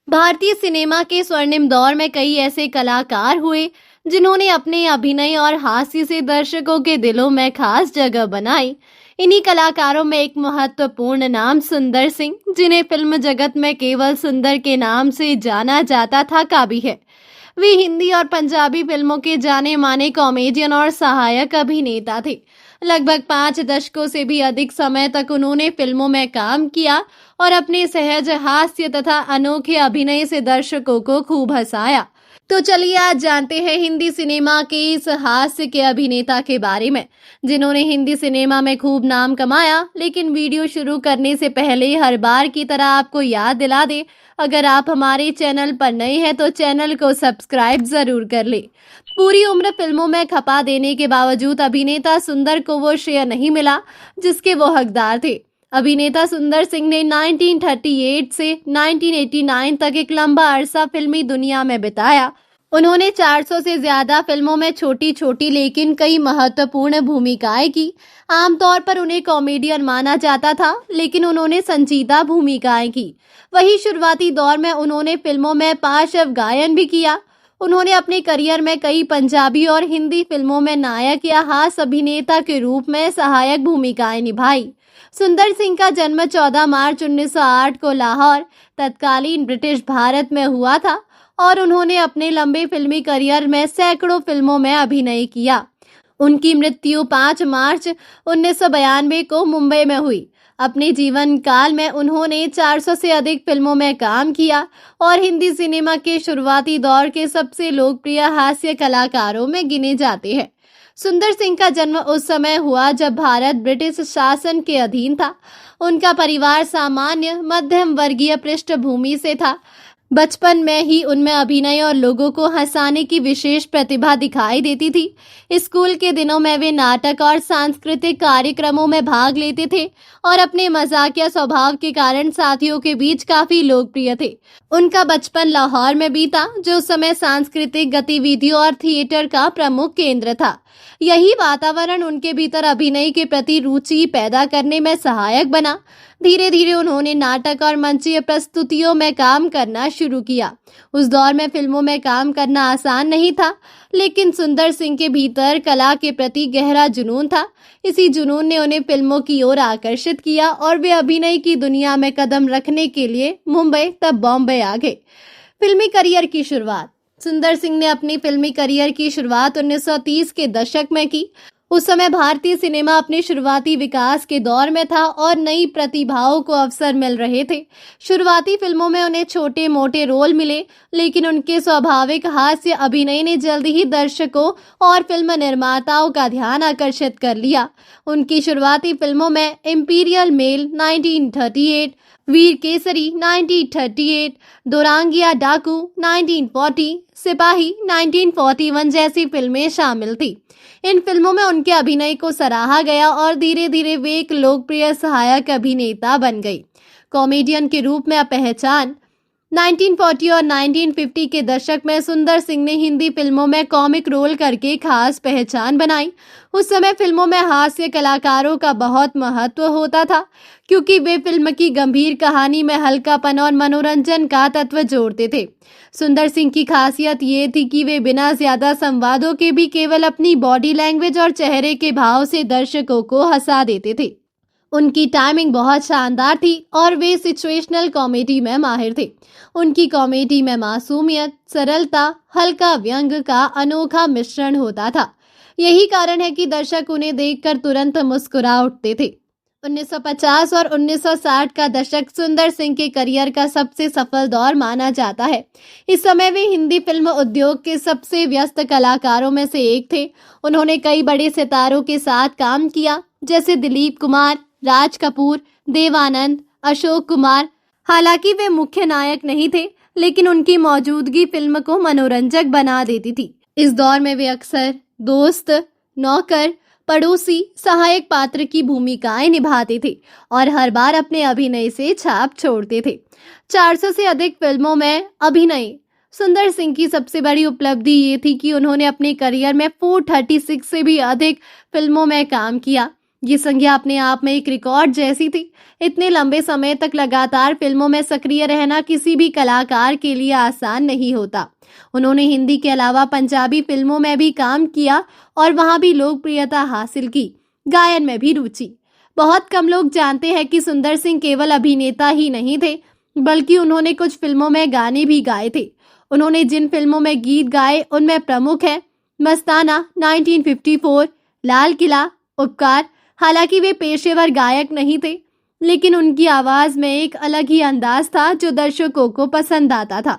भारतीय सिनेमा के स्वर्णिम दौर में कई ऐसे कलाकार हुए जिन्होंने अपने अभिनय और हास्य से दर्शकों के दिलों में खास जगह बनाई। इन्हीं कलाकारों में एक महत्वपूर्ण नाम सुंदर सिंह, जिन्हें फिल्म जगत में केवल सुंदर के नाम से जाना जाता था, काबिल है। वे हिंदी और पंजाबी फिल्मों के जाने माने कॉमेडियन और सहायक अभिनेता थे। लगभग 5 दशकों से भी अधिक समय तक उन्होंने फिल्मों में काम किया और अपने सहज हास्य तथा अनोखे अभिनय से दर्शकों को खूब हंसाया। तो चलिए आज जानते हैं हिंदी सिनेमा के इस हास्य के अभिनेता के बारे में, जिन्होंने हिंदी सिनेमा में खूब नाम कमाया। लेकिन वीडियो शुरू करने से पहले हर बार की तरह आपको याद दिला दे, अगर आप हमारे चैनल पर नए हैं तो चैनल को सब्सक्राइब जरूर कर ले। पूरी उम्र फिल्मों में खपा देने के बावजूद अभिनेता सुंदर को वो श्रेय नहीं मिला जिसके वो हकदार थे। अभिनेता सुंदर सिंह ने 1938 से 1989 तक एक लंबा अरसा फिल्मी दुनिया में बिताया। उन्होंने 400 से ज्यादा फिल्मों में छोटी छोटी लेकिन कई महत्वपूर्ण भूमिकाएं की। आमतौर पर उन्हें कॉमेडियन माना जाता था, लेकिन उन्होंने संजीदा भूमिकाएं की। वहीं शुरुआती दौर में उन्होंने फिल्मों में पार्श्व गायन भी किया। उन्होंने अपने करियर में कई पंजाबी और हिंदी फिल्मों में नायक या हास्य अभिनेता के रूप में सहायक भूमिकाएं निभाई। सुंदर सिंह का जन्म 14 मार्च 1908 को लाहौर, तत्कालीन ब्रिटिश भारत में हुआ था और उन्होंने अपने लंबे फिल्मी करियर में सैकड़ों फिल्मों में अभिनय किया। उनकी मृत्यु 5 मार्च 1992 को मुंबई में हुई। अपने जीवन काल में उन्होंने 400 से अधिक फिल्मों में काम किया और हिंदी सिनेमा के शुरुआती दौर के सबसे लोकप्रिय हास्य कलाकारों में गिने जाते हैं। सुंदर सिंह का जन्म उस समय हुआ जब भारत ब्रिटिश शासन के अधीन था। उनका परिवार सामान्य मध्यम वर्गीय पृष्ठभूमि से था। बचपन में ही उनमें अभिनय और लोगों को हंसाने की विशेष प्रतिभा दिखाई देती थी। स्कूल के दिनों में वे नाटक और सांस्कृतिक कार्यक्रमों में भाग लेते थे और अपने मजाकिया स्वभाव के कारण साथियों के बीच काफी लोकप्रिय थे। उनका बचपन लाहौर में बीता, जो उस समय सांस्कृतिक गतिविधियों और थिएटर का प्रमुख केंद्र था। यही वातावरण उनके भीतर अभिनय के प्रति रुचि पैदा करने में सहायक बना। धीरे धीरे उन्होंने नाटक और मंचीय प्रस्तुतियों में काम करना शुरू किया। उस दौर में फिल्मों में काम करना आसान नहीं था, लेकिन सुंदर सिंह के भीतर कला के प्रति गहरा जुनून था। इसी जुनून ने उन्हें फिल्मों की ओर आकर्षित किया और वे अभिनय की दुनिया में कदम रखने के लिए मुंबई तब बॉम्बे आ गए। फिल्मी करियर की शुरुआत। सुंदर सिंह ने अपनी फिल्मी करियर की शुरुआत 1930 के दशक में की। उस समय भारतीय सिनेमा अपने शुरुआती विकास के दौर में था और नई प्रतिभाओं को अवसर मिल रहे थे। शुरुआती फिल्मों में उन्हें छोटे मोटे रोल मिले, लेकिन उनके स्वाभाविक हास्य अभिनय ने जल्दी ही दर्शकों और फिल्म निर्माताओं का ध्यान आकर्षित कर लिया। उनकी शुरुआती फिल्मों में इंपीरियल मेल 1938, वीर केसरी 1938, दोरंगिया डाकू 1940, सिपाही 1941 जैसी फिल्में शामिल थी। इन फिल्मों में उनके अभिनय को सराहा गया और धीरे धीरे वे एक लोकप्रिय सहायक अभिनेता बन गई। कॉमेडियन के रूप में पहचान। 1940 और 1950 के दशक में सुंदर सिंह ने हिंदी फिल्मों में कॉमिक रोल करके खास पहचान बनाई। उस समय फिल्मों में हास्य कलाकारों का बहुत महत्व होता था, क्योंकि वे फिल्म की गंभीर कहानी में हल्कापन और मनोरंजन का तत्व जोड़ते थे। सुंदर सिंह की खासियत ये थी कि वे बिना ज्यादा संवादों के भी केवल अपनी बॉडी लैंग्वेज और चेहरे के भाव से दर्शकों को हंसा देते थे। उनकी टाइमिंग बहुत शानदार थी और वे सिचुएशनल कॉमेडी में माहिर थे। उनकी कॉमेडी में मासूमियत, सरलता, हल्का व्यंग का अनोखा मिश्रण होता था। यही कारण है कि दर्शक उन्हें देखकर तुरंत मुस्कुरा उठते थे। 1950 और 1960 का दशक सुंदर सिंह के करियर का सबसे सफल दौर माना जाता है। इस समय वे हिंदी फिल्म उद्योग के सबसे व्यस्त कलाकारों में से एक थे। उन्होंने कई बड़े सितारों के साथ काम किया, जैसे दिलीप कुमार, राज कपूर, देव आनंद, अशोक कुमार। हालांकि वे मुख्य नायक नहीं थे, लेकिन उनकी मौजूदगी फिल्म को मनोरंजक बना देती थी। इस दौर में वे अक्सर दोस्त, नौकर, पड़ोसी, सहायक पात्र की भूमिकाएं निभाते थे और हर बार अपने अभिनय से छाप छोड़ते थे। 400 से अधिक फिल्मों में अभिनय। सुंदर सिंह की सबसे बड़ी उपलब्धि ये थी कि उन्होंने अपने करियर में 436 से भी अधिक फिल्मों में काम किया। ये संज्ञा अपने आप में एक रिकॉर्ड जैसी थी। इतने लंबे समय तक लगातार फिल्मों में सक्रिय रहना किसी भी कलाकार के लिए आसान नहीं होता। उन्होंने हिंदी के अलावा पंजाबी फिल्मों में भी काम किया और वहां भी लोकप्रियता हासिल की। गायन में भी रुचि। बहुत कम लोग जानते हैं कि सुंदर सिंह केवल अभिनेता ही नहीं थे, बल्कि उन्होंने कुछ फिल्मों में गाने भी गाए थे। उन्होंने जिन फिल्मों में गीत गाए उनमें प्रमुख है मस्ताना 1954, लाल किला, उपकार। हालांकि वे पेशेवर गायक नहीं थे, लेकिन उनकी आवाज में एक अलग ही अंदाज था जो दर्शकों को पसंद आता था।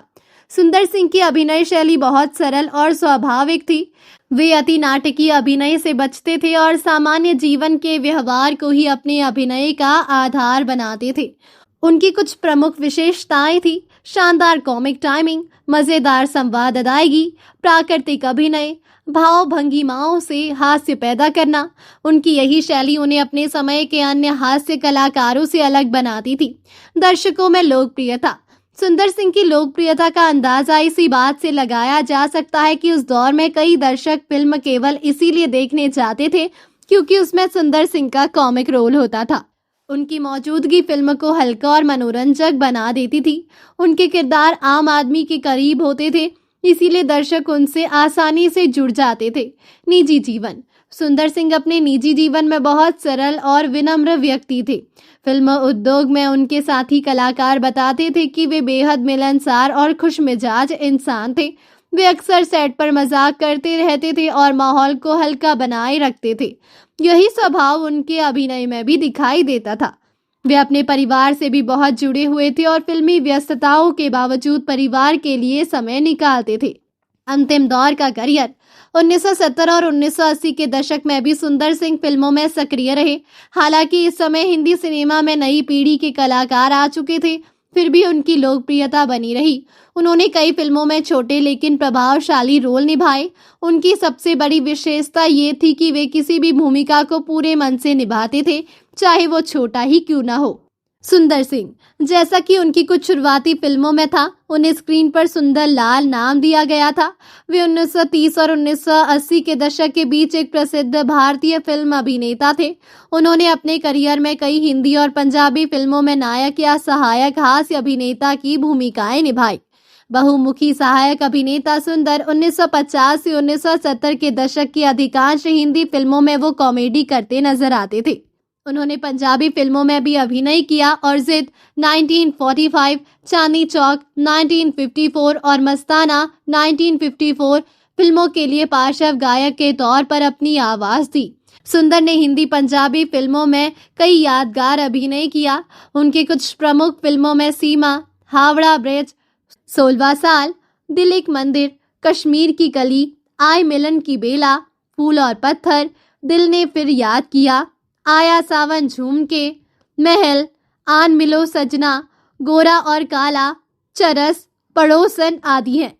सुंदर सिंह की अभिनय शैली बहुत सरल और स्वाभाविक थी। वे अति नाटकीय अभिनय से बचते थे और सामान्य जीवन के व्यवहार को ही अपने अभिनय का आधार बनाते थे। उनकी कुछ प्रमुख विशेषताएं थी: शानदार कॉमिक टाइमिंग, मजेदार संवाद अदायगी, प्राकृतिक अभिनय, भाव भंगिमाओं से हास्य पैदा करना। उनकी यही शैली उन्हें अपने समय के अन्य हास्य कलाकारों से अलग बनाती थी। दर्शकों में लोकप्रियता। सुंदर सिंह की लोकप्रियता का अंदाजा इसी बात से लगाया जा सकता है कि उस दौर में कई दर्शक फिल्म केवल इसीलिए देखने जाते थे क्योंकि उसमें सुंदर सिंह का कॉमिक रोल होता था। उनकी मौजूदगी फिल्म को हल्का और मनोरंजक बना देती थी। उनके किरदार आम आदमी के करीब होते थे, इसीलिए दर्शक उनसे आसानी से जुड़ जाते थे। निजी जीवन। सुंदर सिंह अपने निजी जीवन में बहुत सरल और विनम्र व्यक्ति थे। फिल्म उद्योग में उनके साथी कलाकार बताते थे कि वे बेहद मिलनसार और खुशमिजाज इंसान थे। वे अक्सर सेट पर मजाक करते रहते थे और माहौल को हल्का बनाए रखते थे। यही स्वभाव उनके अभिनय में भी दिखाई देता था। वे अपने परिवार से भी बहुत जुड़े हुए थे और फिल्मी व्यस्तताओं के बावजूद परिवार के लिए समय निकालते थे। अंतिम दौर का करियर। 1970 और 1980 के दशक में भी सुंदर सिंह फिल्मों में सक्रिय रहे। हालांकि इस समय हिंदी सिनेमा में नई पीढ़ी के कलाकार आ चुके थे, फिर भी उनकी लोकप्रियता बनी रही। उन्होंने कई फिल्मों में छोटे लेकिन प्रभावशाली रोल निभाए। उनकी सबसे बड़ी विशेषता ये थी कि वे किसी भी भूमिका को पूरे मन से निभाते थे, चाहे वो छोटा ही क्यों ना हो। सुंदर सिंह, जैसा कि उनकी कुछ शुरुआती फिल्मों में था, उन्हें स्क्रीन पर सुंदर लाल नाम दिया गया था। वे 1930 और 1980 के दशक के बीच एक प्रसिद्ध भारतीय फिल्म अभिनेता थे। उन्होंने अपने करियर में कई हिंदी और पंजाबी फिल्मों में नायक या सहायक हास्य अभिनेता की भूमिकाएं निभाई। बहुमुखी सहायक अभिनेता सुंदर 1950 से 1970 के दशक की अधिकांश हिंदी फिल्मों में वो कॉमेडी करते नजर आते थे। उन्होंने पंजाबी फिल्मों में भी अभिनय किया और जिद 1945, चांदनी चौक 1954 और मस्ताना 1954 फिल्मों के लिए पार्श्व गायक के तौर पर अपनी आवाज दी। सुंदर ने हिंदी पंजाबी फिल्मों में कई यादगार अभिनय किया। उनकी कुछ प्रमुख फिल्मों में सीमा, हावड़ा ब्रिज, 16वां साल, दिल एक मंदिर, कश्मीर की कली, आय मिलन की बेला, फूल और पत्थर, दिल ने फिर याद किया, आया सावन झूम के, महल, आन मिलो सजना, गोरा और काला, चरस, पड़ोसन आदि हैं।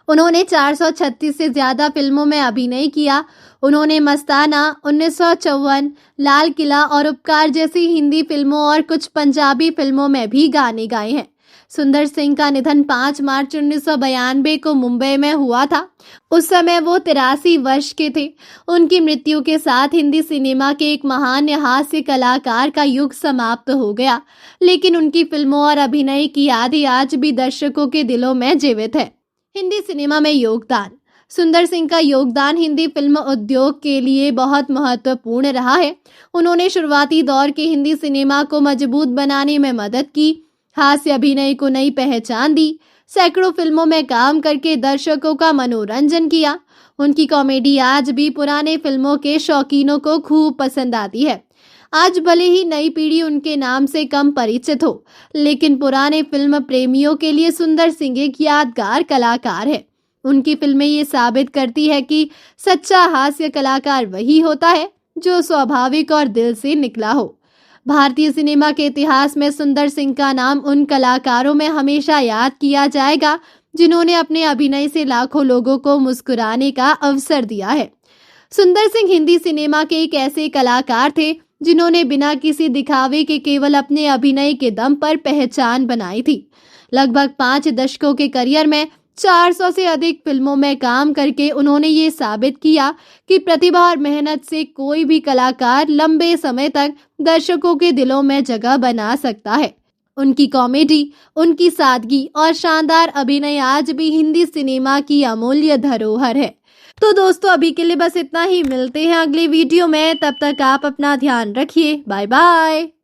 उन्होंने 436 से ज्यादा फिल्मों में अभिनय किया। उन्होंने मस्ताना 1954, लाल किला और उपकार जैसी हिंदी फिल्मों और कुछ पंजाबी फिल्मों में भी गाने गाए हैं। सुंदर सिंह का निधन 5 मार्च 1992 को मुंबई में हुआ था। उस समय वो 83 वर्ष के थे। उनकी मृत्यु के साथ हिंदी सिनेमा के एक महान हास्य कलाकार का युग समाप्त हो गया, लेकिन उनकी फिल्मों और अभिनय की यादें आज भी दर्शकों के दिलों में जीवित है। हिंदी सिनेमा में योगदान। सुंदर सिंह का योगदान हिंदी फिल्म उद्योग के लिए बहुत महत्वपूर्ण रहा है। उन्होंने शुरुआती दौर के हिंदी सिनेमा को मजबूत बनाने में मदद की, हास्य अभिनय को नई पहचान दी, सैकड़ों फिल्मों में काम करके दर्शकों का मनोरंजन किया। उनकी कॉमेडी आज भी पुराने फिल्मों के शौकीनों को खूब पसंद आती है। आज भले ही नई पीढ़ी उनके नाम से कम परिचित हो, लेकिन पुराने फिल्म प्रेमियों के लिए सुंदर सिंह एक यादगार कलाकार है। उनकी फिल्में ये साबित करती है कि सच्चा हास्य कलाकार वही होता है जो स्वाभाविक और दिल से निकला हो। भारतीय सिनेमा के इतिहास में सुंदर सिंह का नाम उन कलाकारों में हमेशा याद किया जाएगा जिन्होंने अपने अभिनय से लाखों लोगों को मुस्कुराने का अवसर दिया है। सुंदर सिंह हिंदी सिनेमा के एक ऐसे कलाकार थे जिन्होंने बिना किसी दिखावे के केवल अपने अभिनय के दम पर पहचान बनाई थी। लगभग 5 दशकों के करियर में 400 से अधिक फिल्मों में काम करके उन्होंने ये साबित किया कि प्रतिभा और मेहनत से कोई भी कलाकार लंबे समय तक दर्शकों के दिलों में जगह बना सकता है। उनकी कॉमेडी, उनकी सादगी और शानदार अभिनय आज भी हिंदी सिनेमा की अमूल्य धरोहर है। तो दोस्तों, अभी के लिए बस इतना ही। मिलते हैं अगले वीडियो में, तब तक आप अपना ध्यान रखिए। Bye bye.